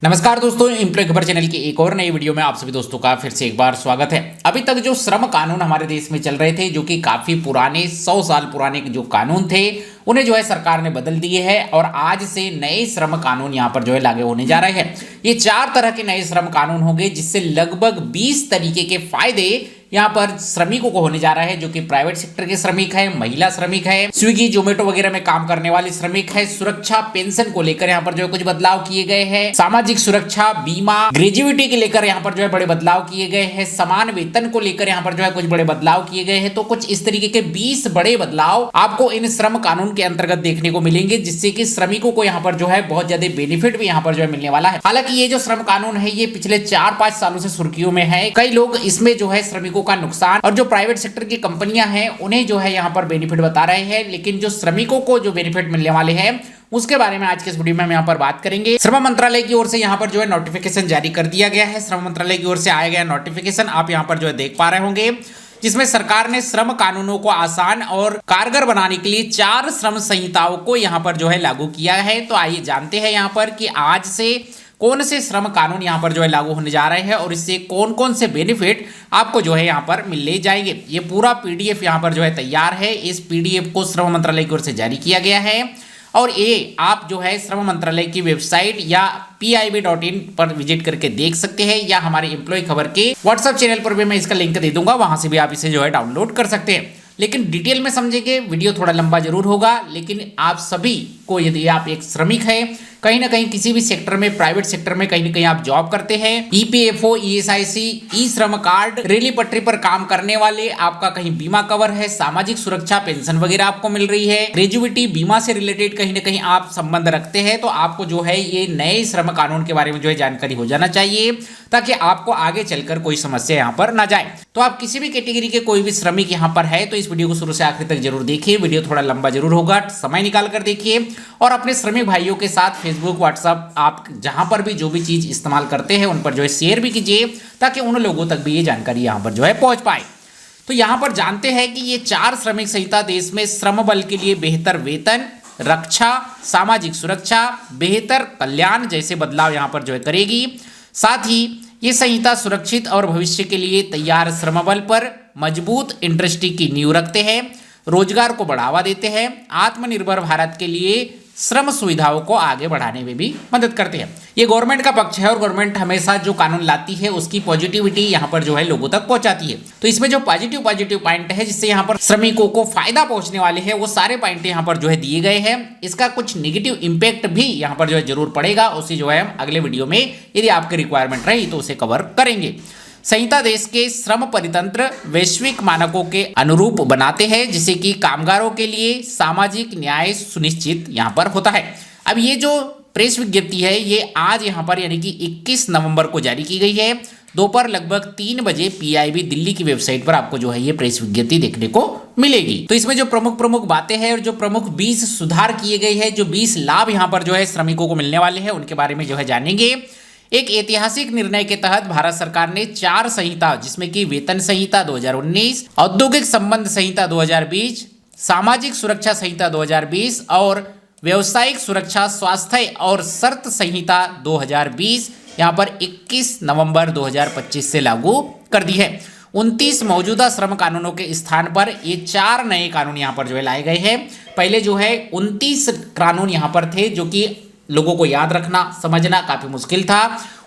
नमस्कार दोस्तों, एम्प्लॉय खबर चैनल की एक और नई वीडियो में आप सभी दोस्तों का फिर से एक बार स्वागत है। अभी तक जो श्रम कानून हमारे देश में चल रहे थे, जो कि काफी पुराने 100 साल पुराने जो कानून थे, उन्हें जो है सरकार ने बदल दिए हैं और आज से नए श्रम कानून यहाँ पर जो है लागू होने जा रहे हैं। ये 4 तरह के नए श्रम कानून होंगे, जिससे लगभग 20 तरीके के फायदे यहाँ पर श्रमिकों को होने जा रहा है, जो कि प्राइवेट सेक्टर के श्रमिक है, महिला श्रमिक है, स्विगी जोमेटो वगैरह में काम करने वाले श्रमिक है। सुरक्षा पेंशन को लेकर यहाँ पर जो है कुछ बदलाव किए गए हैं। सामाजिक सुरक्षा बीमा ग्रेजुइटी के लेकर यहाँ पर जो है बड़े बदलाव किए गए हैं। समान वेतन को लेकर यहाँ पर जो है कुछ बड़े बदलाव किए गए हैं। तो कुछ इस तरीके के 20 बड़े बदलाव आपको इन श्रम कानून के अंतर्गत देखने को मिलेंगे, जिससे कि श्रमिकों को यहाँ पर जो है बहुत ज्यादा बेनिफिट भी यहाँ पर जो है मिलने वाला है। हालांकि ये जो श्रम कानून है, ये पिछले 4-5 सालों से सुर्खियों में है। कई लोग इसमें जो है श्रमिकों का नुकसान और जो प्राइवेट सेक्टर की कंपनियां हैं उन्हें जो है यहाँ पर बेनिफिट बता रहे हैं, लेकिन जो श्रमिकों को जो बेनिफिट मिलने वाले हैं उसके बारे में आज के इस वीडियो में हम यहाँ पर बात करेंगे। श्रम मंत्रालय की ओर से यहाँ पर जो है नोटिफिकेशन जारी कर दिया गया है। श्रम मंत्रालय की ओर से आया गया नोटिफिकेशन आप यहाँ पर जो है देख पा रहे होंगे, जिसमें सरकार ने श्रम कानूनों को आसान और कारगर बनाने के लिए 4 श्रम संहिताओं को यहाँ पर जो है लागू किया है। तो आइए जानते हैं यहाँ पर कि आज से कौन से श्रम कानून यहाँ पर जो है लागू होने जा रहे हैं और इससे कौन कौन से बेनिफिट आपको जो है यहाँ पर मिलने जाएंगे। ये पूरा पीडीएफ यहाँ पर जो है तैयार है। इस पीडीएफ को श्रम मंत्रालय की ओर से जारी किया गया है और ये आप जो है श्रम मंत्रालय की वेबसाइट या pib.in पर विजिट करके देख सकते हैं, या हमारे एम्प्लॉय खबर के व्हाट्सएप चैनल पर भी मैं इसका लिंक दे दूंगा, वहां से भी आप इसे जो है डाउनलोड कर सकते हैं। लेकिन डिटेल में समझेंगे, वीडियो थोड़ा लंबा जरूर होगा, लेकिन आप सभी को, यदि आप एक श्रमिक है, कहीं ना कहीं किसी भी सेक्टर में, प्राइवेट सेक्टर में कहीं ना कहीं आप जॉब करते हैं, ईपीएफओ, ईएसआईसी, ई श्रम कार्ड, रेली पटरी पर काम करने वाले, आपका कहीं बीमा कवर है, सामाजिक सुरक्षा पेंशन वगैरह आपको मिल रही है, ग्रेजुइटी बीमा से रिलेटेड कहीं ना कहीं आप संबंध रखते हैं, तो आपको जो है ये नए श्रम कानून के बारे में जो है जानकारी हो जाना चाहिए, ताकि आपको आगे चलकर कोई समस्या यहाँ पर ना जाए। तो आप किसी भी कैटेगरी के कोई भी श्रमिक यहाँ पर है तो इस वीडियो को शुरू से आखिर तक जरूर देखिए। वीडियो थोड़ा लंबा जरूर होगा, समय निकाल कर देखिए और अपने श्रमिक भाइयों के साथ फेसबुक, व्हाट्सएप, आप जहां पर भी जो भी चीज इस्तेमाल करते हैं उन पर जो है शेयर भी कीजिए, ताकि उन लोगों तक भी ये जानकारी यहां पर जो है पहुंच पाए। तो यहां पर जानते हैं कि ये 4 श्रमिक संहिता देश में श्रम बल के लिए बेहतर वेतन, रक्षा, सामाजिक सुरक्षा, बेहतर कल्याण जैसे बदलाव यहां पर जो है करेगी। साथ ही ये संहिता सुरक्षित और भविष्य के लिए तैयार श्रम बल पर मजबूत इंडस्ट्री की नींव रखते हैं, रोजगार को बढ़ावा देते हैं, आत्मनिर्भर भारत के लिए श्रम सुविधाओं को आगे बढ़ाने में भी मदद करते हैं। ये गवर्नमेंट का पक्ष है और गवर्नमेंट हमेशा जो कानून लाती है उसकी पॉजिटिविटी यहाँ पर जो है लोगों तक पहुंचाती है। तो इसमें जो पॉजिटिव पॉइंट है, जिससे यहाँ पर श्रमिकों को फायदा पहुंचने वाले हैं, वो सारे पॉइंट यहाँ पर जो है दिए गए हैं। इसका कुछ नेगेटिव इंपैक्ट भी यहाँ पर जो है जरूर पड़ेगा, उसे जो है हम अगले वीडियो में यदि आपकी रिक्वायरमेंट रही तो उसे कवर करेंगे। संहिता देश के श्रम परितंत्र वैश्विक मानकों के अनुरूप बनाते हैं, जिससे कि कामगारों के लिए सामाजिक न्याय सुनिश्चित यहाँ पर होता है। अब ये जो प्रेस विज्ञप्ति है, ये आज यहाँ पर यानी कि 21 नवंबर को जारी की गई है। दोपहर लगभग 3 बजे पीआईबी दिल्ली की वेबसाइट पर आपको जो है ये प्रेस विज्ञप्ति देखने को मिलेगी। तो इसमें जो प्रमुख बातें हैं और जो प्रमुख 20 सुधार किए गए हैं, जो 20 लाभ यहाँ पर जो है श्रमिकों को मिलने वाले हैं, उनके बारे में जो है जानेंगे। एक ऐतिहासिक निर्णय के तहत भारत सरकार ने 4 संहिता, जिसमें कि वेतन संहिता 2019, औद्योगिक संबंध संहिता 2020, सामाजिक सुरक्षा संहिता 2020 और व्यावसायिक सुरक्षा, स्वास्थ्य और शर्त संहिता 2020 यहाँ पर 21 नवंबर 2025 से लागू कर दी है। 29 मौजूदा श्रम कानूनों के स्थान पर ये 4 नए कानून यहाँ पर जो है लाए गए हैं। पहले जो है 29 कानून यहाँ पर थे, जो कि लोगों को याद रखना, समझना काफी मुश्किल था,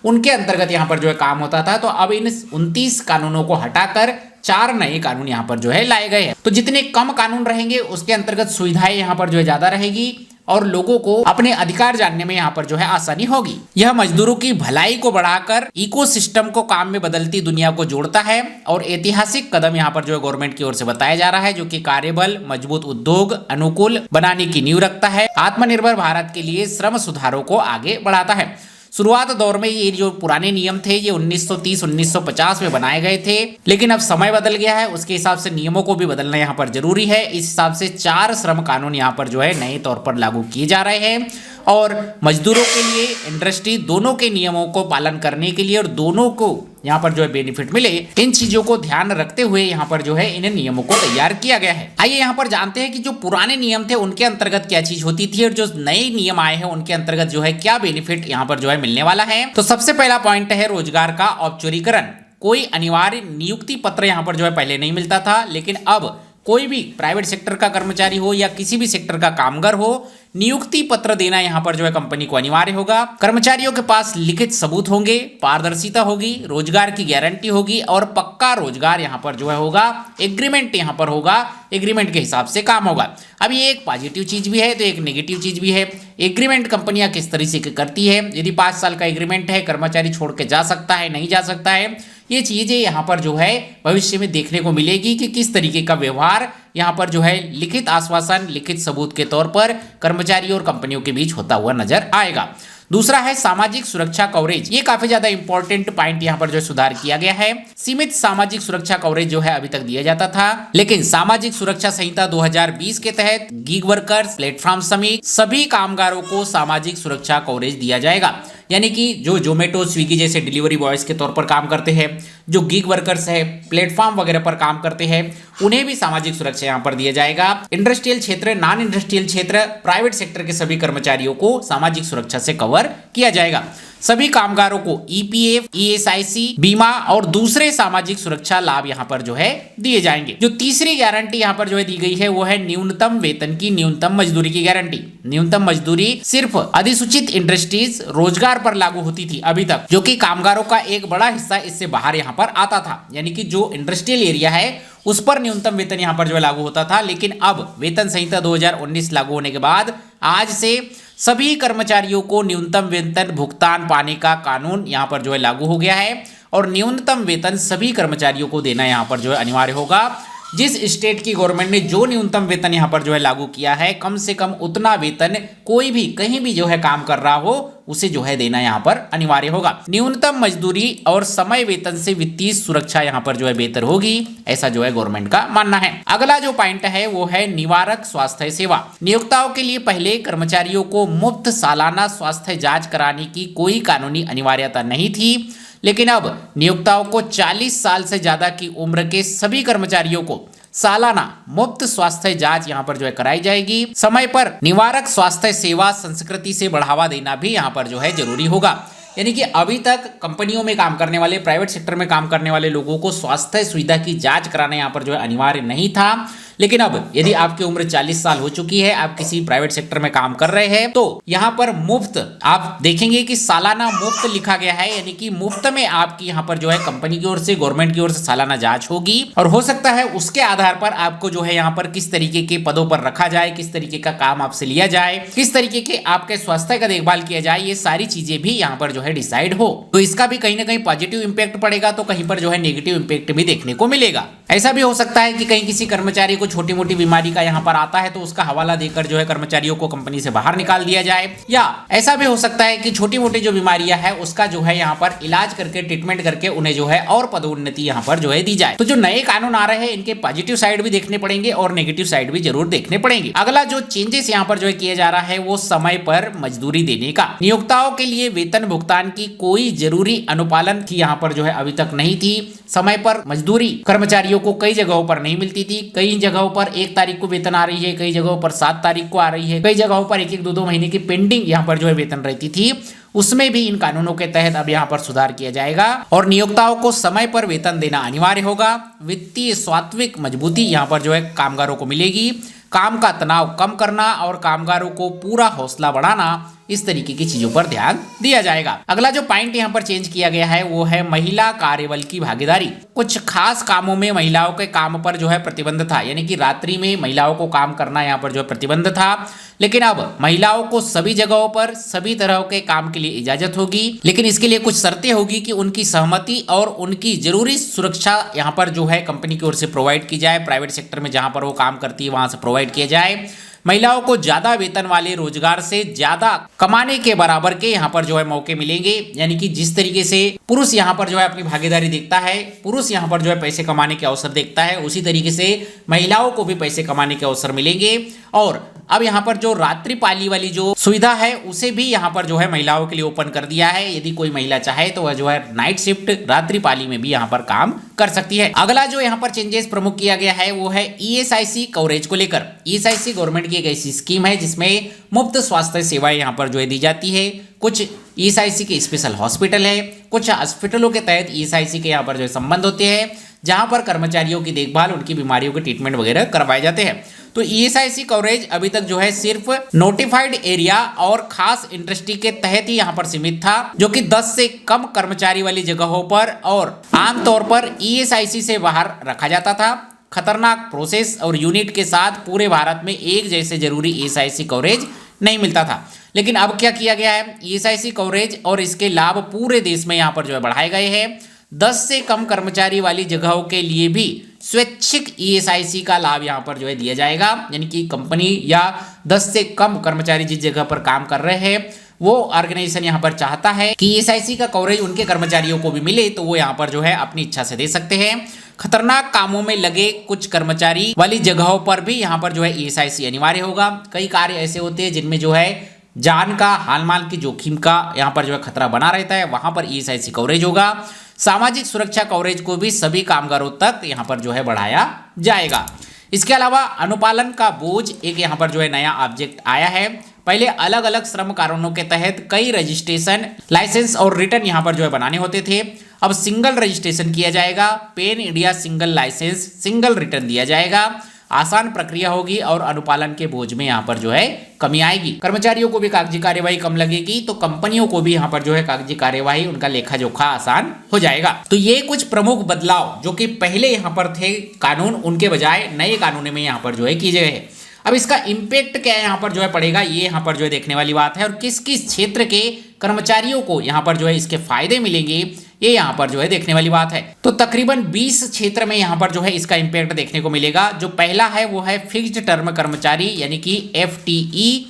उनके अंतर्गत यहाँ पर जो है काम होता था। तो अब इन 29 कानूनों को हटाकर 4 नए कानून यहाँ पर जो है लाए गए हैं। तो जितने कम कानून रहेंगे उसके अंतर्गत सुविधाएं यहाँ पर जो है ज्यादा रहेगी और लोगों को अपने अधिकार जानने में यहाँ पर जो है आसानी होगी। यह मजदूरों की भलाई को बढ़ाकर इकोसिस्टम को काम में बदलती दुनिया को जोड़ता है और ऐतिहासिक कदम यहाँ पर जो है गवर्नमेंट की ओर से बताया जा रहा है, जो कि कार्यबल, मजबूत उद्योग अनुकूल बनाने की नींव रखता है, आत्मनिर्भर भारत के लिए श्रम सुधारों को आगे बढ़ाता है। शुरुआत दौर में ये जो पुराने नियम थे, ये 1930-1950 में बनाए गए थे, लेकिन अब समय बदल गया है, उसके हिसाब से नियमों को भी बदलना यहाँ पर जरूरी है। इस हिसाब से 4 श्रम कानून यहाँ पर जो है नए तौर पर लागू किए जा रहे हैं और मजदूरों के लिए, इंडस्ट्री दोनों के नियमों को पालन करने के लिए और दोनों को यहाँ पर जो है बेनिफिट मिले, इन चीजों को ध्यान रखते हुए यहाँ पर जो है इन नियमों को तैयार किया गया है। आइए यहाँ पर जानते हैं कि जो पुराने नियम थे उनके अंतर्गत क्या चीज होती थी और जो नए नियम आए हैं उनके अंतर्गत जो है क्या बेनिफिट यहाँ पर जो है मिलने वाला है। तो सबसे पहला पॉइंट है रोजगार का औपचारीकरण। कोई अनिवार्य नियुक्ति पत्र यहाँ पर जो है पहले नहीं मिलता था, लेकिन अब कोई भी प्राइवेट सेक्टर का कर्मचारी हो या किसी भी सेक्टर का कामगार हो, नियुक्ति पत्र देना यहाँ पर जो है कंपनी को अनिवार्य होगा। कर्मचारियों के पास लिखित सबूत होंगे, पारदर्शिता होगी, रोजगार की गारंटी होगी और पक्का रोजगार यहाँ पर जो है होगा, एग्रीमेंट यहाँ पर होगा, एग्रीमेंट के हिसाब से काम होगा। अब ये एक पॉजिटिव चीज भी है तो एक नेगेटिव चीज भी है। एग्रीमेंट कंपनियां किस तरह से करती है, यदि 5 साल का एग्रीमेंट है, कर्मचारी छोड़ के जा सकता है, नहीं जा सकता है, ये चीजें यहाँ पर जो है भविष्य में देखने को मिलेगी कि किस तरीके का व्यवहार यहाँ पर जो है लिखित आश्वासन, लिखित सबूत के तौर पर कर्मचारियों और कंपनियों के बीच होता हुआ नजर आएगा। दूसरा है सामाजिक सुरक्षा कवरेज। ये काफी ज्यादा इंपॉर्टेंट पॉइंट यहाँ पर जो सुधार किया गया है। सीमित सामाजिक सुरक्षा कवरेज जो है अभी तक दिया जाता था, लेकिन सामाजिक सुरक्षा संहिता 2020 के तहत गिग वर्कर्स, प्लेटफॉर्म समेत सभी कामगारों को सामाजिक सुरक्षा कवरेज दिया जाएगा। यानी कि जो जोमेटो, स्विगी जैसे डिलीवरी बॉयज के तौर पर काम करते हैं, जो गिग वर्कर्स है, प्लेटफॉर्म वगैरह पर काम करते हैं, उन्हें भी सामाजिक सुरक्षा यहाँ पर दिया जाएगा। इंडस्ट्रियल क्षेत्र, नॉन इंडस्ट्रियल क्षेत्र, प्राइवेट सेक्टर के सभी कर्मचारियों को सामाजिक सुरक्षा से कवर किया जाएगा। सभी कामगारों को ईपीएफ, ईएसआईसी, बीमा और दूसरे सामाजिक सुरक्षा लाभ यहाँ पर जो है दिए जाएंगे। जो तीसरी गारंटी यहाँ पर जो है दी गई है वो है न्यूनतम वेतन की न्यूनतम मजदूरी की गारंटी। न्यूनतम मजदूरी सिर्फ अधिसूचित इंडस्ट्रीज रोजगार पर लागू होती थी अभी तक, जो कि कामगारों का एक बड़ा हिस्सा इससे बाहर यहाँ पर आता था। यानी कि जो इंडस्ट्रियल एरिया है उस पर न्यूनतम वेतन यहाँ पर जो है लागू होता था, लेकिन अब वेतन संहिता 2019 लागू होने के बाद आज से सभी कर्मचारियों को न्यूनतम वेतन भुगतान पाने का कानून यहाँ पर जो है लागू हो गया है और न्यूनतम वेतन सभी कर्मचारियों को देना यहाँ पर जो है अनिवार्य होगा। जिस स्टेट की गवर्नमेंट ने जो न्यूनतम वेतन यहाँ पर जो है लागू किया है, कम से कम उतना वेतन कोई भी कहीं भी जो है काम कर रहा हो उसे जो है देना यहाँ पर अनिवार्य होगा। न्यूनतम मजदूरी और समय वेतन से वित्तीय सुरक्षा यहाँ पर जो है बेहतर होगी, ऐसा जो है गवर्नमेंट का मानना है। अगला जो पॉइंट है वो है निवारक स्वास्थ्य सेवा। नियोक्ताओं के लिए पहले कर्मचारियों को मुफ्त सालाना स्वास्थ्य जांच कराने की कोई कानूनी अनिवार्यता नहीं थी, लेकिन अब नियोक्ताओं को 40 साल से ज्यादा की उम्र के सभी कर्मचारियों को सालाना मुफ्त स्वास्थ्य जांच यहाँ पर जो है कराई जाएगी। समय पर निवारक स्वास्थ्य सेवा संस्कृति से बढ़ावा देना भी यहाँ पर जो है जरूरी होगा। यानी कि अभी तक कंपनियों में काम करने वाले, प्राइवेट सेक्टर में काम करने वाले लोगों को स्वास्थ्य सुविधा की जांच कराना यहाँ पर जो है अनिवार्य नहीं था, लेकिन अब यदि आपकी उम्र 40 साल हो चुकी है, आप किसी प्राइवेट सेक्टर में काम कर रहे हैं, तो यहाँ पर मुफ्त आप देखेंगे कि सालाना मुफ्त लिखा गया है। यानी कि मुफ्त में आपकी यहाँ पर जो है कंपनी की ओर से, गवर्नमेंट की ओर से सालाना जांच होगी और हो सकता है उसके आधार पर आपको जो है यहाँ पर किस तरीके के पदों पर रखा जाए, किस तरीके का काम आपसे लिया जाए, किस तरीके के आपके स्वास्थ्य का देखभाल किया जाए, ये सारी चीजें भी यहाँ पर जो है डिसाइड हो। तो इसका भी कहीं ना कहीं पॉजिटिव इंपैक्ट पड़ेगा, तो कहीं पर जो है नेगेटिव इंपैक्ट भी देखने को मिलेगा। ऐसा भी हो सकता है कि कहीं किसी कर्मचारी को छोटी मोटी बीमारी का यहाँ पर आता है तो उसका हवाला देकर जो है कर्मचारियों को कंपनी से बाहर निकाल दिया जाए, या ऐसा भी हो सकता है कि छोटी मोटी जो बीमारियां है उसका जो है यहाँ पर इलाज करके, ट्रीटमेंट करके उन्हें जो है और पदोन्नति यहाँ पर जो है दी जाए। तो जो नए कानून आ रहे हैं इनके पॉजिटिव साइड भी देखने पड़ेंगे और नेगेटिव साइड भी जरूर देखने पड़ेंगे। अगला जो चेंजेस यहाँ पर जो है किया जा रहा है वो समय पर मजदूरी देने का। नियोक्ताओं के लिए वेतन भुगतान की कोई जरूरी अनुपालन की यहाँ पर जो है अभी तक नहीं थी। समय पर मजदूरी कर्मचारियों को कई जगहों पर नहीं मिलती थी। कई जगहों पर 1 तारीख को वेतन आ रही है, कई जगहों पर 7 तारीख को आ रही है, कई जगहों पर 1-1, 2-2 महीने की पेंडिंग यहाँ पर जो है वेतन रहती थी। उसमें भी इन कानूनों के तहत अब यहाँ पर सुधार किया जाएगा और नियोक्ताओं को समय पर वेतन देना अनिवार्य होगा। वित्तीय स्वात्विक मजबूती यहाँ पर जो है कामगारों को मिलेगी। काम का तनाव कम करना और कामगारों को पूरा हौसला बढ़ाना, इस तरीके की चीजों पर ध्यान दिया जाएगा। अगला जो पॉइंट यहाँ पर चेंज किया गया है वो है महिला कार्यबल की भागीदारी। कुछ खास कामों में महिलाओं के काम पर जो है प्रतिबंध था, यानी कि रात्रि में महिलाओं को काम करना यहाँ पर जो है प्रतिबंध था, लेकिन अब महिलाओं को सभी जगहों पर सभी तरह के काम के लिए इजाजत होगी, लेकिन इसके लिए कुछ शर्तें होगी कि उनकी सहमति और उनकी जरूरी सुरक्षा यहाँ पर जो है कंपनी की ओर से प्रोवाइड की जाए। प्राइवेट सेक्टर में जहां पर वो काम करती है वहां से प्रोवाइड किया जाए। महिलाओं को ज्यादा वेतन वाले रोजगार से ज्यादा कमाने के बराबर के यहाँ पर जो है मौके मिलेंगे। यानी कि जिस तरीके से पुरुष यहाँ पर जो है अपनी भागीदारी देखता है, पुरुष यहाँ पर जो है पैसे कमाने के अवसर देखता है, उसी तरीके से महिलाओं को भी पैसे कमाने के अवसर मिलेंगे। और अब यहाँ पर जो रात्रिपाली वाली जो सुविधा है उसे भी यहाँ पर जो है महिलाओं के लिए ओपन कर दिया है। यदि कोई महिला चाहे तो वह जो है नाइट शिफ्ट रात्रिपाली में भी यहाँ पर काम कर सकती है। अगला जो यहाँ पर चेंजेस प्रमुख किया गया है वो है ईएसआईसी कवरेज को लेकर। ईएसआईसी गवर्नमेंट की एक ऐसी स्कीम है जिसमें मुफ्त स्वास्थ्य सेवाएं यहाँ पर जो है दी जाती है। कुछ ईएसआईसी के स्पेशल हॉस्पिटल है, कुछ हॉस्पिटलों के तहत ईएसआईसी के यहाँ पर जो संबंध होते हैं जहां पर कर्मचारियों की देखभाल, उनकी बीमारियों के ट्रीटमेंट वगैरह करवाए जाते हैं। तो ईएसआईसी कवरेज अभी तक जो है सिर्फ नोटिफाइड एरिया और खास इंडस्ट्री के तहत ही यहाँ पर सीमित था, जो कि 10 से कम कर्मचारी वाली जगहों पर और आमतौर पर ईएसआईसी से बाहर रखा जाता था। खतरनाक प्रोसेस और यूनिट के साथ पूरे भारत में एक जैसे जरूरी ईएसआईसी कवरेज नहीं मिलता था। लेकिन अब क्या किया गया है, ईएसआईसी कवरेज और इसके लाभ पूरे देश में यहाँ पर जो है बढ़ाए गए हैं। 10 से कम कर्मचारी वाली जगहों के लिए भी स्वैच्छिक ईएसआईसी का लाभ यहाँ पर जो है दिया जाएगा। यानी कि कंपनी या 10 से कम कर्मचारी जिस जगह पर काम कर रहे हैं वो ऑर्गेनाइजेशन यहाँ पर चाहता है कि ईएसआईसी का कवरेज उनके कर्मचारियों को भी मिले, तो वो यहाँ पर जो है अपनी इच्छा से दे सकते हैं। खतरनाक कामों में लगे कुछ कर्मचारी वाली जगहों पर भी यहाँ पर जो है ईएसआईसी अनिवार्य होगा। कई कार्य ऐसे होते हैं जिनमें जो है जान का, हाल माल की जोखिम का यहाँ पर जो है खतरा बना रहता है, वहां पर ईएसआईसी कवरेज होगा। सामाजिक सुरक्षा कवरेज को भी सभी कामगारों तक यहाँ पर जो है बढ़ाया जाएगा। इसके अलावा अनुपालन का बोझ एक यहाँ पर जो है नया ऑब्जेक्ट आया है। पहले अलग अलग श्रम कानूनों के तहत कई रजिस्ट्रेशन, लाइसेंस और रिटर्न यहाँ पर जो है बनाने होते थे। अब सिंगल रजिस्ट्रेशन किया जाएगा, pan India single licence, single return दिया जाएगा। आसान प्रक्रिया होगी और अनुपालन के बोझ में यहाँ पर जो है कमी आएगी। कर्मचारियों को भी कागजी कार्यवाही कम लगेगी, तो कंपनियों को भी यहाँ पर जो है कागजी कार्यवाही, उनका लेखा जोखा आसान हो जाएगा। तो ये कुछ प्रमुख बदलाव जो कि पहले यहाँ पर थे कानून, उनके बजाय नए कानून में यहाँ पर जो है किए गए हैं। अब इसका इम्पैक्ट क्या यहाँ पर जो है पड़ेगा, ये यहाँ पर जो है देखने वाली बात है, और किस किस क्षेत्र के कर्मचारियों को यहाँ पर जो है इसके फायदे मिलेंगे, ये यहाँ पर जो है देखने वाली बात है। तो तकरीबन 20 क्षेत्र में यहाँ पर जो है इसका इम्पैक्ट देखने को मिलेगा। जो पहला है वो है फिक्स्ड टर्म कर्मचारी यानी कि एफटीई,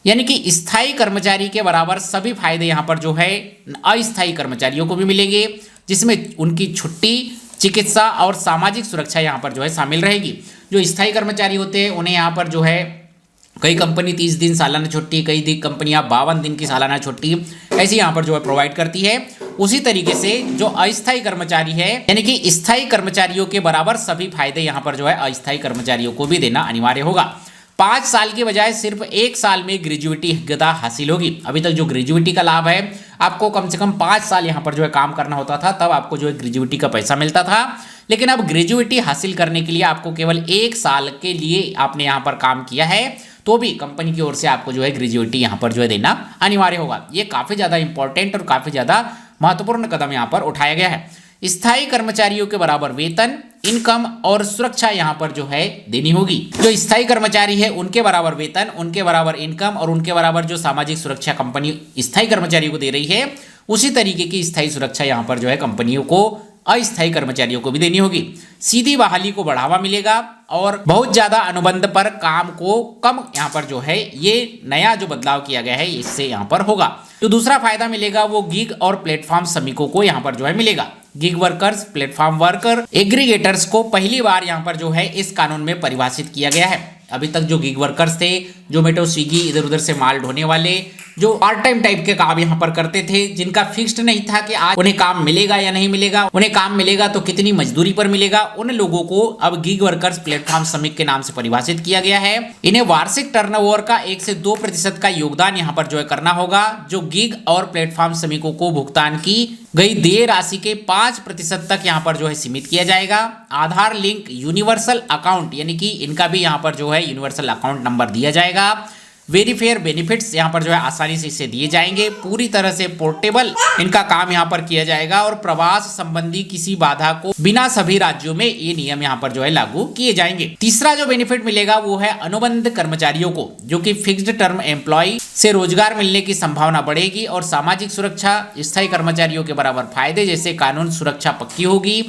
यानी कि स्थायी कर्मचारी के बराबर सभी फायदे यहाँ पर जो है अस्थायी कर्मचारियों को भी मिलेंगे, जिसमें उनकी छुट्टी, चिकित्सा और सामाजिक सुरक्षा यहाँ पर जो है शामिल रहेगी। जो स्थायी कर्मचारी होते हैं उन्हें यहाँ पर जो है कई कंपनी 30 दिन सालाना छुट्टी, कई कंपनियां 52 दिन की सालाना छुट्टी ऐसी यहाँ पर जो है प्रोवाइड करती है। उसी तरीके से जो अस्थायी कर्मचारी है यानी कि स्थायी कर्मचारियों के बराबर सभी फायदे यहाँ पर जो है अस्थायी कर्मचारियों को भी देना अनिवार्य होगा। 5 साल के बजाय सिर्फ 1 साल में ग्रेजुएटी योग्यता हासिल होगी। अभी तक जो ग्रेजुएटी का लाभ है, आपको कम से कम 5 साल यहाँ पर जो है काम करना होता था, तब आपको जो है ग्रेजुएटी का पैसा मिलता था। लेकिन अब ग्रेजुएटी हासिल करने के लिए आपको केवल 1 साल के लिए आपने यहाँ पर काम किया है तो भी कंपनी की ओर से आपको जो है ग्रेजुएटी यहाँ पर जो है देना अनिवार्य होगा। ये काफ़ी ज़्यादा इंपॉर्टेंट और काफ़ी ज़्यादा महत्वपूर्ण कदम यहाँ पर उठाया गया है। स्थायी कर्मचारियों के बराबर वेतन, इनकम और सुरक्षा यहाँ पर जो है देनी होगी। जो स्थायी कर्मचारी है उनके बराबर वेतन, उनके बराबर इनकम और उनके बराबर जो सामाजिक सुरक्षा कंपनी स्थायी कर्मचारियों को दे रही है, उसी तरीके की स्थायी सुरक्षा यहाँ पर जो है कंपनियों को अस्थायी कर्मचारियों को भी देनी होगी। सीधी बहाली को बढ़ावा मिलेगा और बहुत ज्यादा अनुबंध पर काम को कम यहाँ पर जो है ये नया जो बदलाव किया गया है इससे यहाँ पर होगा। जो दूसरा फायदा मिलेगा वो गिग और प्लेटफॉर्म श्रमिकों को यहाँ पर जो है मिलेगा। Gig workers, platform worker, aggregators को पहली बार यहाँ पर जो है इस कानून में परिभाषित किया गया है। अभी तक जो गिग वर्कर्स थे, जोमेटो, स्विगी, इधर उधर से माल ढोने वाले, जो पार्ट टाइम टाइप के काम यहाँ पर करते थे, जिनका फिक्स्ड नहीं था कि आज उन्हें काम मिलेगा या नहीं मिलेगा, उन्हें काम मिलेगा तो कितनी मजदूरी पर मिलेगा, उन लोगों को अब गिग वर्कर्स, प्लेटफॉर्म श्रमिक के नाम से परिभाषित किया गया है। इन्हें वार्षिक टर्नओवर का 1 से 2% का योगदान यहाँ पर जो है करना होगा। जो गिग और प्लेटफॉर्म श्रमिकों को भुगतान की गई देय राशि के 5% तक यहाँ पर जो है सीमित किया जाएगा। आधार लिंक यूनिवर्सल अकाउंट यानी कि इनका भी यहाँ पर जो है यूनिवर्सल अकाउंट नंबर दिया जाएगा। वेरीफेयर बेनिफिट्स यहाँ पर जो है आसानी से इसे दिए जाएंगे। पूरी तरह से पोर्टेबल इनका काम यहाँ पर किया जाएगा और प्रवास संबंधी किसी बाधा को बिना सभी राज्यों में ये नियम यहाँ पर जो है लागू किए जाएंगे। तीसरा जो बेनिफिट मिलेगा वो है अनुबंध कर्मचारियों को, जो कि फिक्स्ड टर्म एम्प्लॉय से रोजगार मिलने की संभावना बढ़ेगी और सामाजिक सुरक्षा, स्थायी कर्मचारियों के बराबर फायदे जैसे कानून सुरक्षा पक्की होगी।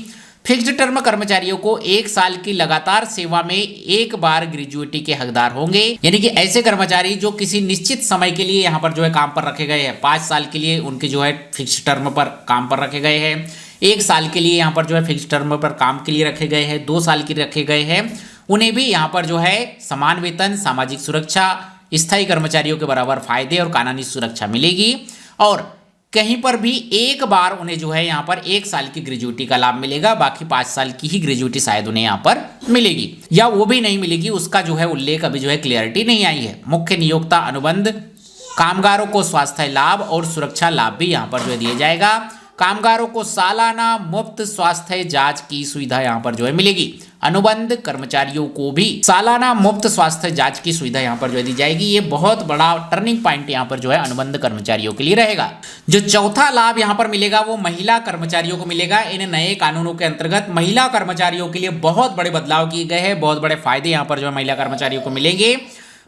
फिक्स्ड टर्म कर्मचारियों को 1 साल की लगातार सेवा में एक बार ग्रेजुएटी के हकदार होंगे, यानी कि ऐसे कर्मचारी जो किसी निश्चित समय के लिए यहाँ पर जो है काम पर रखे गए हैं, 5 साल के लिए उनके जो है फिक्स्ड टर्म पर काम पर रखे गए हैं, 1 साल के लिए यहाँ पर जो है फिक्स्ड टर्म पर काम के लिए रखे गए हैं, 2 साल के लिए रखे गए हैं, उन्हें भी यहाँ पर जो है समान वेतन, सामाजिक सुरक्षा, स्थायी कर्मचारियों के बराबर फायदे और कानूनी सुरक्षा मिलेगी। और कहीं पर भी एक बार उन्हें जो है यहाँ पर 1 साल की ग्रेजुएटी का लाभ मिलेगा, बाकी 5 साल की ही ग्रेजुएटी शायद उन्हें यहाँ पर मिलेगी या वो भी नहीं मिलेगी, उसका जो है उल्लेख अभी जो है क्लियरिटी नहीं आई है। मुख्य नियोक्ता अनुबंध कामगारों को स्वास्थ्य लाभ और सुरक्षा लाभ भी यहाँ पर जो है दिया जाएगा। कामगारों को सालाना मुफ्त स्वास्थ्य जांच की सुविधा यहाँ पर जो है मिलेगी। अनुबंध कर्मचारियों को भी सालाना मुफ्त स्वास्थ्य जांच की सुविधा यहाँ पर जो है दी जाएगी। ये बहुत बड़ा टर्निंग पॉइंट यहाँ पर जो है अनुबंध कर्मचारियों के लिए रहेगा। जो चौथा लाभ यहाँ पर मिलेगा वो महिला कर्मचारियों को मिलेगा। इन नए कानूनों के अंतर्गत महिला कर्मचारियों के लिए बहुत बड़े बदलाव किए गए हैं, बहुत बड़े फायदे यहाँ पर जो है महिला कर्मचारियों को मिलेंगे।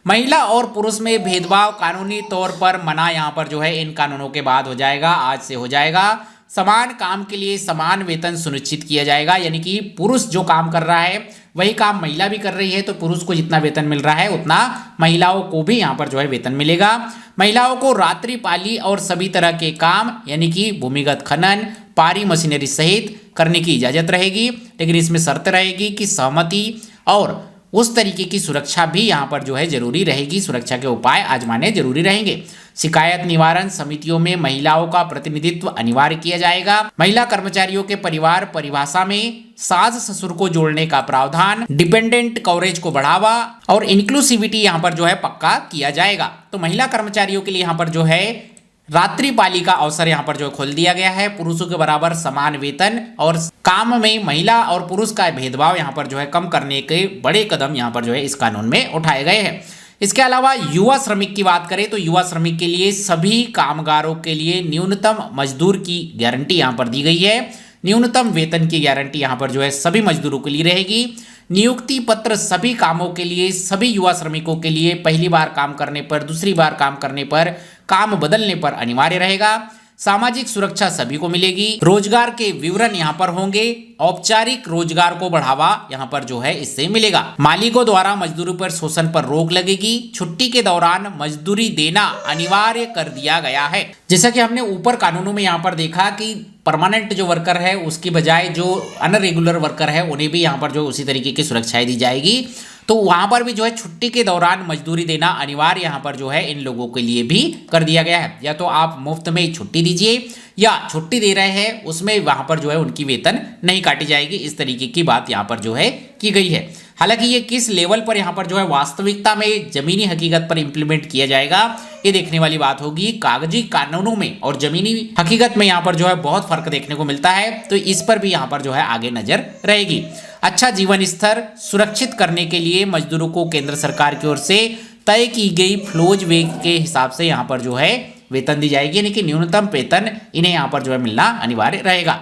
महिला और पुरुष में भेदभाव कानूनी तौर पर मना यहाँ पर जो है इन कानूनों के बाद हो जाएगा, आज से हो जाएगा। समान काम के लिए समान वेतन सुनिश्चित किया जाएगा, यानी कि पुरुष जो काम कर रहा है वही काम महिला भी कर रही है, तो पुरुष को जितना वेतन मिल रहा है उतना महिलाओं को भी यहाँ पर जो है वेतन मिलेगा। महिलाओं को रात्रि पाली और सभी तरह के काम यानी कि भूमिगत खनन, पारी मशीनरी सहित करने की इजाजत रहेगी, लेकिन इसमें शर्त रहेगी कि सहमति और उस तरीके की सुरक्षा भी यहाँ पर जो है जरूरी रहेगी, सुरक्षा के उपाय आजमाने जरूरी रहेंगे। शिकायत निवारण समितियों में महिलाओं का प्रतिनिधित्व अनिवार्य किया जाएगा। महिला कर्मचारियों के परिवार परिभाषा में सास ससुर को जोड़ने का प्रावधान, डिपेंडेंट कवरेज को बढ़ावा और इंक्लूसिविटी यहाँ पर जो है पक्का किया जाएगा। तो महिला कर्मचारियों के लिए यहाँ पर जो है रात्रिपाली का अवसर यहाँ पर जो खोल दिया गया है। पुरुषों के बराबर समान वेतन और काम में महिला और पुरुष का भेदभाव यहाँ पर जो है कम करने के बड़े कदम यहाँ पर जो है इस कानून में उठाए गए हैं। इसके अलावा युवा श्रमिक की बात करें तो युवा श्रमिक के लिए सभी कामगारों के लिए न्यूनतम मजदूर की गारंटी यहाँ पर दी गई है। न्यूनतम वेतन की गारंटी यहाँ पर जो है सभी मजदूरों के लिए रहेगी। नियुक्ति पत्र सभी कामों के लिए सभी युवा श्रमिकों के लिए पहली बार काम करने पर, दूसरी बार काम करने पर, काम बदलने पर अनिवार्य रहेगा। सामाजिक सुरक्षा सभी को मिलेगी। रोजगार के विवरण यहाँ पर होंगे। औपचारिक रोजगार को बढ़ावा यहाँ पर जो है इससे मिलेगा। मालिकों द्वारा मजदूरी पर शोषण पर रोक लगेगी। छुट्टी के दौरान मजदूरी देना अनिवार्य कर दिया गया है। जैसा कि हमने ऊपर कानूनों में यहाँ पर देखा कि परमानेंट जो वर्कर है उसकी बजाय जो अनरेगुलर वर्कर है उन्हें भी यहाँ पर जो उसी तरीके की सुरक्षाएं दी जाएगी। तो वहां पर भी जो है छुट्टी के दौरान मजदूरी देना अनिवार्य यहाँ पर जो है इन लोगों के लिए भी कर दिया गया है। या तो आप मुफ्त में छुट्टी दीजिए या छुट्टी दे रहे हैं उसमें वहां पर जो है उनकी वेतन नहीं काटी जाएगी, इस तरीके की बात यहाँ पर जो है की गई है। हालांकि ये किस लेवल पर यहाँ पर जो है वास्तविकता में जमीनी हकीकत पर इंप्लीमेंट किया जाएगा ये देखने वाली बात होगी। कागजी कानूनों में और जमीनी हकीकत में यहाँ पर जो है बहुत फर्क देखने को मिलता है, तो इस पर भी यहाँ पर जो है आगे नजर रहेगी। अच्छा जीवन स्तर सुरक्षित करने के लिए मजदूरों को केंद्र सरकार की ओर से तय की गई फ्लोज वे के हिसाब से यहाँ पर जो है वेतन दी जाएगी, यानी कि न्यूनतम वेतन इन्हें यहाँ पर जो है मिलना अनिवार्य रहेगा।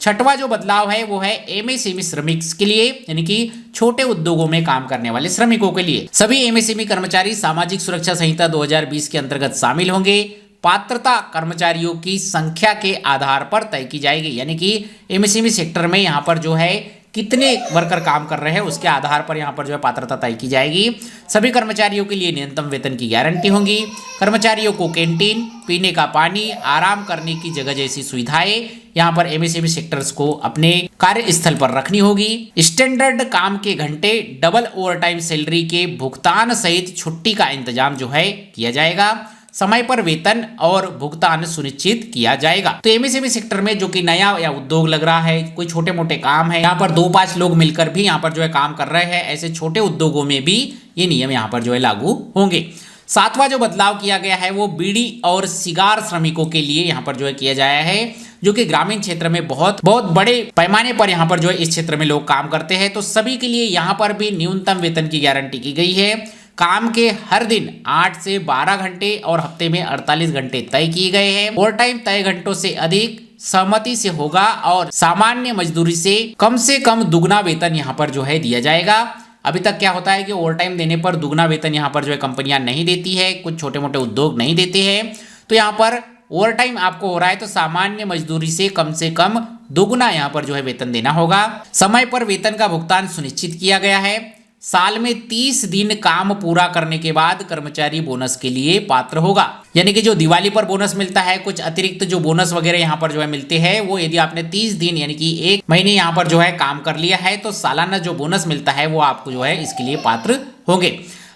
छठवां जो बदलाव है वो है एमएसएमई श्रमिक के लिए, यानी कि छोटे उद्योगों में काम करने वाले श्रमिकों के लिए। सभी एमएसएमई कर्मचारी सामाजिक सुरक्षा संहिता 2020 के अंतर्गत शामिल होंगे। पात्रता कर्मचारियों की संख्या के आधार पर तय की जाएगी, यानी कि एमएसएमई सेक्टर में यहाँ पर जो है कितने वर्कर काम कर रहे हैं उसके आधार पर यहाँ पर जो है पात्रता तय की जाएगी। सभी कर्मचारियों के लिए न्यूनतम वेतन की गारंटी होगी। कर्मचारियों को कैंटीन, पीने का पानी, आराम करने की जगह जैसी सुविधाएं यहाँ पर एमएसएमई सेक्टर्स को अपने कार्यस्थल पर रखनी होगी। स्टैंडर्ड काम के घंटे, डबल ओवरटाइम सैलरी के भुगतान सहित छुट्टी का इंतजाम जो है किया जाएगा। समय पर वेतन और भुगतान सुनिश्चित किया जाएगा। तो एमएसएमई सेक्टर में जो कि नया या उद्योग लग रहा है, कोई छोटे मोटे काम है, यहाँ पर 2-5 लोग मिलकर भी यहाँ पर जो है काम कर रहे हैं, ऐसे छोटे उद्योगों में भी ये नियम यहाँ पर जो है लागू होंगे। सातवां जो बदलाव किया गया है वो बीड़ी और सिगार श्रमिकों के लिए यहाँ पर जो है किया जाया है, जो कि ग्रामीण क्षेत्र में बहुत बड़े पैमाने पर यहाँ पर जो है इस क्षेत्र में लोग काम करते हैं। तो सभी के लिए यहाँ पर भी न्यूनतम वेतन की गारंटी की गई है। काम के हर दिन 8 से 12 घंटे और हफ्ते में 48 घंटे तय किए गए हैं। ओवर टाइम तय घंटों से अधिक सहमति से होगा और सामान्य मजदूरी से कम दुगना वेतन यहाँ पर जो है दिया जाएगा। अभी तक क्या होता है कि ओवर टाइम देने पर दुगना वेतन यहाँ पर जो है कंपनियां नहीं देती है, कुछ छोटे मोटे उद्योग नहीं देते हैं। तो यहाँ पर ओवर टाइम आपको हो रहा है तो सामान्य मजदूरी से कम दोगुना यहाँ पर जो है वेतन देना होगा। समय पर वेतन का भुगतान सुनिश्चित किया गया है। साल में 30 दिन काम पूरा करने के बाद कर्मचारी बोनस के लिए पात्र होगा। यानी कि जो दिवाली पर बोनस मिलता है, कुछ अतिरिक्त जो बोनस वगैरह यहाँ पर जो है मिलते हैं, वो यदि आपने 30 दिन यानी कि 1 महीने यहाँ पर जो है काम कर लिया है तो सालाना जो बोनस मिलता है वो आपको जो है इसके लिए पात्र होंगे।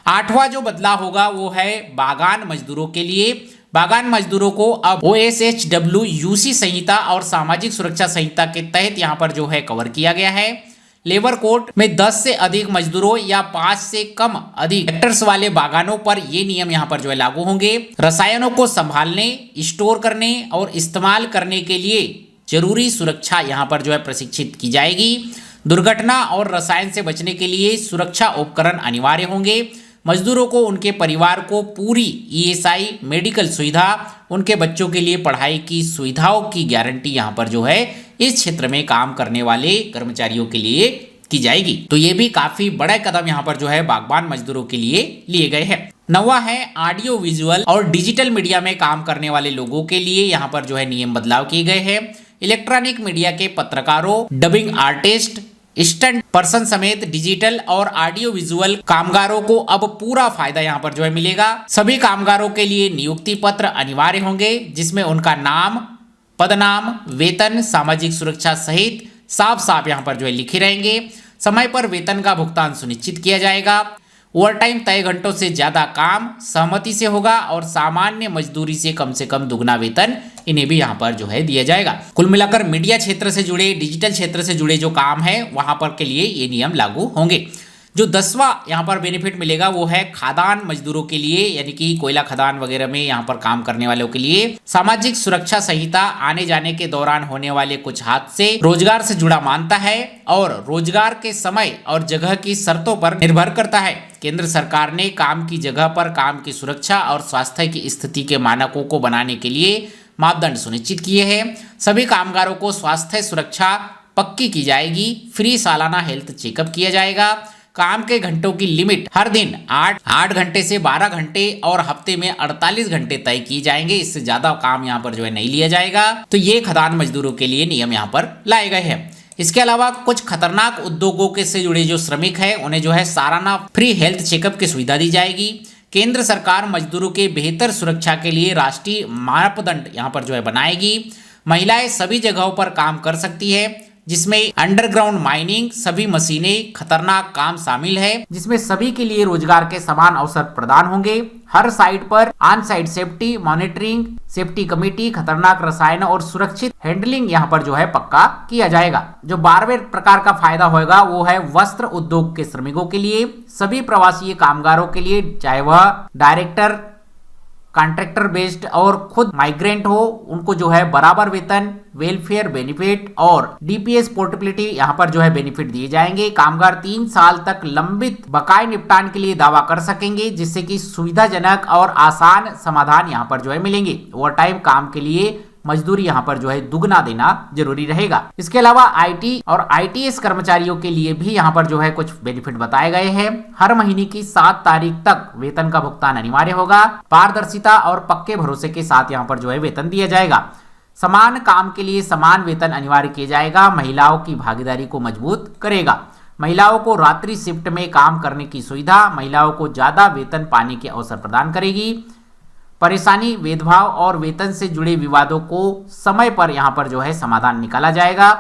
8वां जो बदलाव होगा वो है बागान मजदूरों के लिए। बागान मजदूरों को अब OSHW यूसी संहिता और सामाजिक सुरक्षा संहिता के तहत यहाँ पर जो है कवर किया गया है। लेबर कोड में 10 से अधिक मजदूरों या 5 से कम अधिक हेक्टर्स वाले बागानों पर ये नियम यहाँ पर जो है लागू होंगे। रसायनों को संभालने, स्टोर करने और इस्तेमाल करने के लिए जरूरी सुरक्षा यहाँ पर जो है प्रशिक्षित की जाएगी। दुर्घटना और रसायन से बचने के लिए सुरक्षा उपकरण अनिवार्य होंगे। मजदूरों को, उनके परिवार को पूरी ESI मेडिकल सुविधा, उनके बच्चों के लिए पढ़ाई की सुविधाओं की गारंटी यहाँ पर जो है इस क्षेत्र में काम करने वाले कर्मचारियों के लिए की जाएगी। तो ये भी काफी बड़ा कदम यहाँ पर जो है बागबान मजदूरों के लिए लिए गए हैं। 9वां है ऑडियो विजुअल और डिजिटल मीडिया में काम करने वाले लोगों के लिए यहाँ पर जो है नियम बदलाव किए गए हैं। इलेक्ट्रॉनिक मीडिया के पत्रकारों, डबिंग आर्टिस्ट, स्टंट पर्सन समेत डिजिटल और ऑडियो विजुअल कामगारों को अब पूरा फायदा यहाँ पर जो है मिलेगा। सभी कामगारों के लिए नियुक्ति पत्र अनिवार्य होंगे जिसमें उनका नाम, पदनाम, वेतन, सामाजिक सुरक्षा सहित साफ साफ यहाँ पर जो है लिखे रहेंगे। समय पर वेतन का भुगतान सुनिश्चित किया जाएगा। ओवरटाइम तय घंटों से ज्यादा काम सहमति से होगा और सामान्य मजदूरी से कम दुगना वेतन इन्हें भी यहाँ पर जो है दिया जाएगा। कुल मिलाकर मीडिया क्षेत्र से जुड़े, डिजिटल क्षेत्र से जुड़े जो काम है वहां पर के लिए ये नियम लागू होंगे। जो 10वां यहाँ पर बेनिफिट मिलेगा वो है खादान मजदूरों के लिए, यानी कि कोयला खदान वगैरह में यहाँ पर काम करने वालों के लिए। सामाजिक सुरक्षा संहिता आने जाने के दौरान होने वाले कुछ हादसे रोजगार से जुड़ा मानता है और रोजगार के समय और जगह की शर्तों पर निर्भर करता है। केंद्र सरकार ने काम की जगह पर काम की सुरक्षा और स्वास्थ्य की स्थिति के मानकों को बनाने के लिए मापदंड सुनिश्चित किए हैं। सभी कामगारों को स्वास्थ्य सुरक्षा पक्की की जाएगी। फ्री सालाना हेल्थ चेकअप किया जाएगा। काम के घंटों की लिमिट हर दिन 8 घंटे से 12 घंटे और हफ्ते में 48 घंटे तय किए जाएंगे। इससे ज्यादा काम यहाँ पर जो है नहीं लिया जाएगा। तो ये खदान मजदूरों के लिए नियम यहाँ पर लाए गए हैं। इसके अलावा कुछ खतरनाक उद्योगों के से जुड़े जो श्रमिक है उन्हें जो है सालाना फ्री हेल्थ चेकअप की सुविधा दी जाएगी। केंद्र सरकार मजदूरों के बेहतर सुरक्षा के लिए राष्ट्रीय मानदंड यहाँ पर जो है बनाएगी। महिलाएं सभी जगहों पर काम कर सकती है जिसमें अंडरग्राउंड माइनिंग, सभी मशीनें, खतरनाक काम शामिल है जिसमें सभी के लिए रोजगार के समान अवसर प्रदान होंगे। हर साइट पर on site safety monitoring, safety committee, खतरनाक रसायन और सुरक्षित हैंडलिंग यहाँ पर जो है पक्का किया जाएगा। जो 12वें प्रकार का फायदा होगा वो है वस्त्र उद्योग के श्रमिकों के लिए। सभी प्रवासी कामगारों के लिए, चाहे वह डायरेक्टर, कॉन्ट्रैक्टर बेस्ड और खुद माइग्रेंट हो, उनको जो है बराबर वेतन, वेलफेयर बेनिफिट और DPS पोर्टेबिलिटी यहाँ पर जो है बेनिफिट दिए जाएंगे। कामगार 3 साल तक लंबित बकाये निपटान के लिए दावा कर सकेंगे जिससे कि सुविधाजनक और आसान समाधान यहाँ पर जो है मिलेंगे। ओवरटाइम काम के लिए मजदूरी यहाँ पर जो है दुगना देना जरूरी रहेगा। इसके अलावा IT और ITS कर्मचारियों के लिए भी यहाँ पर जो है कुछ बेनिफिट बताए गए हैं। हर महीने की 7 तारीख तक वेतन का भुगतान अनिवार्य होगा। पारदर्शिता और पक्के भरोसे के साथ यहाँ पर जो है वेतन दिया जाएगा। समान काम के लिए समान वेतन अनिवार्य किया जाएगा। महिलाओं की भागीदारी को मजबूत करेगा। महिलाओं को रात्रि शिफ्ट में काम करने की सुविधा महिलाओं को ज्यादा वेतन पाने के अवसर प्रदान करेगी। परेशानी, भेदभाव और वेतन से जुड़े विवादों को समय पर यहाँ पर जो है समाधान निकाला जाएगा।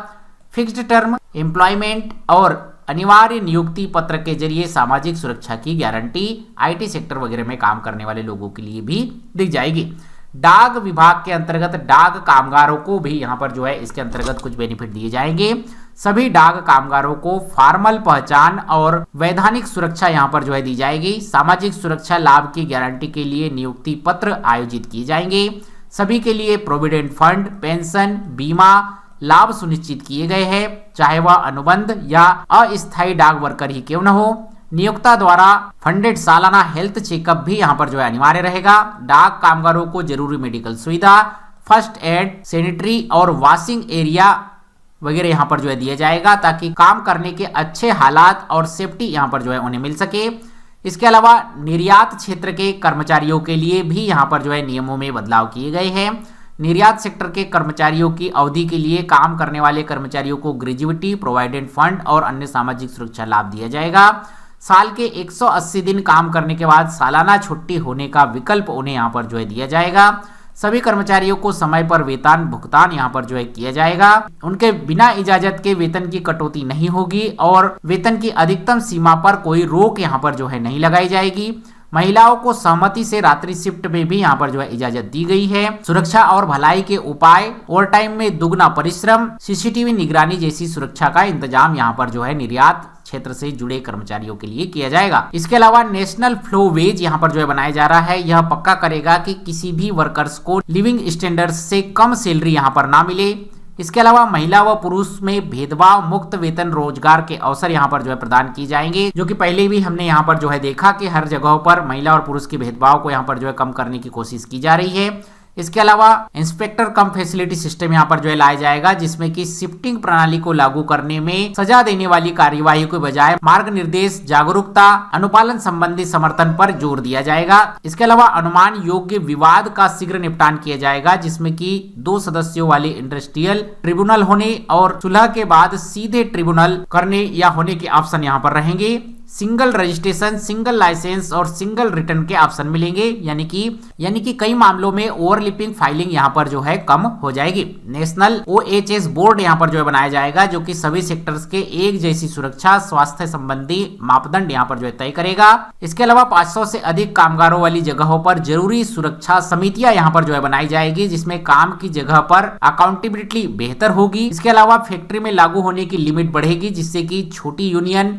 फिक्स्ड टर्म एम्प्लॉयमेंट और अनिवार्य नियुक्ति पत्र के जरिए सामाजिक सुरक्षा की गारंटी IT सेक्टर वगैरह में काम करने वाले लोगों के लिए भी दी जाएगी। डाक विभाग के अंतर्गत डाक कामगारों को भी यहाँ पर जो है इसके अंतर्गत कुछ बेनिफिट दिए जाएंगे। सभी डाक कामगारों को फॉर्मल पहचान और वैधानिक सुरक्षा यहाँ पर जो है दी जाएगी। सामाजिक सुरक्षा लाभ की गारंटी के लिए नियुक्ति पत्र आयोजित किए जाएंगे। सभी के लिए प्रोविडेंट फंड, पेंशन, बीमा लाभ सुनिश्चित किए गए हैं, चाहे वह अनुबंध या अस्थायी डाक वर्कर ही क्यों न हो। नियोक्ता द्वारा फंडेड सालाना हेल्थ चेकअप भी यहाँ पर जो है अनिवार्य रहेगा। डाक कामगारों को जरूरी मेडिकल सुविधा, फर्स्ट एड, सैनिटरी और वॉशिंग एरिया वगैरह यहाँ पर जो है दिया जाएगा ताकि काम करने के अच्छे हालात और सेफ्टी यहाँ पर जो है उन्हें मिल सके। इसके अलावा निर्यात क्षेत्र के कर्मचारियों के लिए भी यहाँ पर जो है नियमों में बदलाव किए गए हैं। निर्यात सेक्टर के कर्मचारियों की अवधि के लिए काम करने वाले कर्मचारियों को ग्रेजुइटी, प्रोविडेंट फंड और अन्य सामाजिक सुरक्षा लाभ दिया जाएगा। साल के 180 दिन काम करने के बाद सालाना छुट्टी होने का विकल्प उन्हें यहाँ पर जो है दिया जाएगा। सभी कर्मचारियों को समय पर वेतन भुगतान यहाँ पर जो है किया जाएगा। उनके बिना इजाजत के वेतन की कटौती नहीं होगी और वेतन की अधिकतम सीमा पर कोई रोक यहाँ पर जो है नहीं लगाई जाएगी। महिलाओं को सहमति से रात्रि शिफ्ट में भी यहाँ पर जो है इजाजत दी गई है। सुरक्षा और भलाई के उपाय, ओवर टाइम में दुगना परिश्रम, सीसीटीवी निगरानी जैसी सुरक्षा का इंतजाम यहाँ पर जो है निर्यात क्षेत्र से जुड़े कर्मचारियों के लिए किया जाएगा। इसके अलावा नेशनल फ्लो वेज यहाँ पर जो है बनाया जा रहा है। यह पक्का करेगा कि किसी भी वर्कर्स को लिविंग स्टैंडर्ड्स से कम सैलरी यहाँ पर ना मिले। इसके अलावा महिला व पुरुष में भेदभाव मुक्त वेतन रोजगार के अवसर यहाँ पर जो है प्रदान किए जाएंगे, जो कि पहले भी हमने यहाँ पर जो है देखा कि हर जगहों पर महिला और पुरुष के भेदभाव को यहाँ पर जो है कम करने की कोशिश की जा रही है। इसके अलावा इंस्पेक्टर कम फैसिलिटी सिस्टम यहाँ पर जो है लाया जाएगा, जिसमें कि शिफ्टिंग प्रणाली को लागू करने में सजा देने वाली कार्यवाही के बजाय मार्ग निर्देश, जागरूकता, अनुपालन संबंधी समर्थन पर जोर दिया जाएगा। इसके अलावा अनुमान योग्य विवाद का शीघ्र निपटान किया जाएगा, जिसमें कि 2 सदस्यों वाले इंडस्ट्रियल ट्रिब्यूनल होने और सुलह के बाद सीधे ट्रिब्यूनल करने या होने के ऑप्शन यहाँ पर रहेंगे। सिंगल रजिस्ट्रेशन, सिंगल लाइसेंस और सिंगल रिटर्न के ऑप्शन मिलेंगे, यानी कि कई मामलों में ओवरलिपिंग फाइलिंग यहाँ पर जो है कम हो जाएगी। नेशनल OHS बोर्ड यहाँ पर जो है बनाया जाएगा, जो कि सभी सेक्टर्स के एक जैसी सुरक्षा स्वास्थ्य संबंधी मापदंड यहाँ पर जो है तय करेगा। इसके अलावा 500 से अधिक कामगारों वाली जगहों पर जरूरी सुरक्षा समितियां यहाँ पर जो है बनाई जाएगी, जिसमें काम की जगह पर अकाउंटेबिलिटी बेहतर होगी। इसके अलावा फैक्ट्री में लागू होने की लिमिट बढ़ेगी, जिससे कि छोटी यूनियन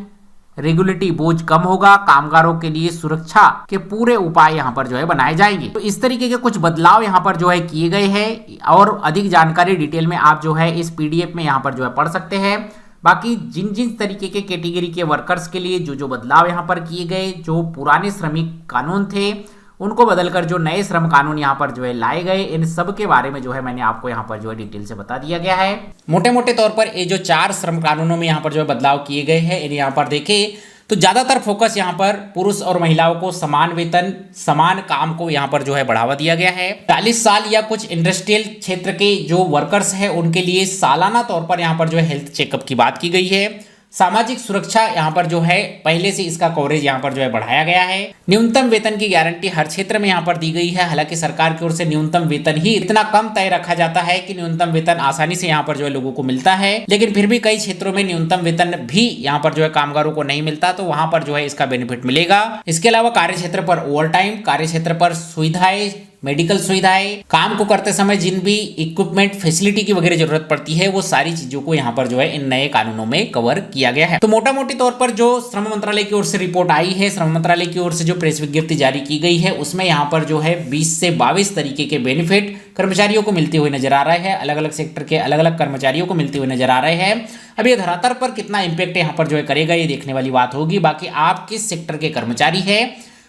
रेगुलेटरी बोझ कम होगा। कामगारों के लिए सुरक्षा के पूरे उपाय यहाँ पर जो है बनाए जाएंगे। तो इस तरीके के कुछ बदलाव यहाँ पर जो है किए गए हैं और अधिक जानकारी डिटेल में आप जो है इस PDF में यहाँ पर जो है पढ़ सकते हैं। बाकी जिन जिन तरीके के कैटेगरी के वर्कर्स के लिए जो बदलाव यहाँ पर किए गए, जो पुराने श्रमिक कानून थे उनको बदलकर जो नए श्रम कानून यहाँ पर जो है लाए गए, इन सब के बारे में जो है मैंने आपको यहाँ पर जो है डिटेल से बता दिया गया है। मोटे मोटे तौर पर ये जो 4 श्रम कानूनों में यहाँ पर जो है बदलाव किए गए हैं, यहाँ पर देखें तो ज्यादातर फोकस यहाँ पर पुरुष और महिलाओं को समान वेतन, समान काम को यहाँ पर जो है बढ़ावा दिया गया है। 40 साल या कुछ इंडस्ट्रियल क्षेत्र के जो वर्कर्स हैं उनके लिए सालाना तौर पर यहाँ पर जो है हेल्थ चेकअप की बात की गई है। सामाजिक सुरक्षा यहाँ पर जो है पहले से इसका कवरेज यहाँ पर जो है बढ़ाया गया है। न्यूनतम वेतन की गारंटी हर क्षेत्र में यहाँ पर दी गई है। हालांकि सरकार की ओर से न्यूनतम वेतन ही इतना कम तय रखा जाता है कि न्यूनतम वेतन आसानी से यहाँ पर जो है लोगों को मिलता है, लेकिन फिर भी कई क्षेत्रों में न्यूनतम वेतन भी यहाँ पर जो है कामगारों को नहीं मिलता, तो वहां पर जो है इसका बेनिफिट मिलेगा। इसके अलावा कार्य क्षेत्र पर ओवर टाइम, कार्य क्षेत्र पर सुविधाएं, मेडिकल सुविधाएं, काम को करते समय जिन भी इक्विपमेंट फैसिलिटी की वगैरह जरूरत पड़ती है, वो सारी चीजों को यहाँ पर जो है इन नए कानूनों में कवर किया गया है। तो मोटा मोटी तौर पर जो श्रम मंत्रालय की ओर से रिपोर्ट आई है, श्रम मंत्रालय की ओर से जो प्रेस विज्ञप्ति जारी की गई है, उसमें यहाँ पर जो है 20 से 22 तरीके के बेनिफिट कर्मचारियों को मिलते हुए नजर आ रहे हैं। अलग अलग सेक्टर के अलग अलग कर्मचारियों को मिलते हुए नजर आ रहे हैं। अब ये धरातल पर कितना इंपैक्ट यहाँ पर जो है करेगा, ये देखने वाली बात होगी। बाकी आप किस सेक्टर के कर्मचारी है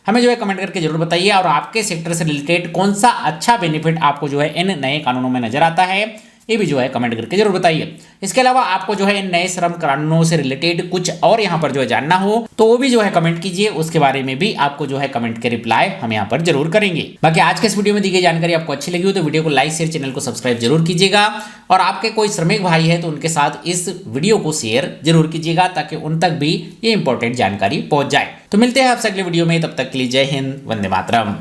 हमें जो है कमेंट करके जरूर बताइए, और आपके सेक्टर से रिलेटेड कौन सा अच्छा बेनिफिट आपको जो है इन नए कानूनों में नजर आता है, ये भी जो है कमेंट करके जरूर बताइए। इसके अलावा आपको जो है इन नए श्रम कानूनों से रिलेटेड कुछ और यहाँ पर जो है जानना हो तो वो भी जो है कमेंट कीजिए, उसके बारे में भी आपको जो है कमेंट के रिप्लाई हम यहाँ पर जरूर करेंगे। बाकी आज के इस वीडियो में दी गई जानकारी आपको अच्छी लगी हो तो वीडियो को लाइक शेयर, चैनल को सब्सक्राइब जरूर कीजिएगा, और आपके कोई श्रमिक भाई है तो उनके साथ इस वीडियो को शेयर जरूर कीजिएगा ताकि उन तक भी ये इंपॉर्टेंट जानकारी पहुंच जाए। तो मिलते हैं आपसे अगले वीडियो में, तब तक के लिए जय हिंद, वंदे मातरम।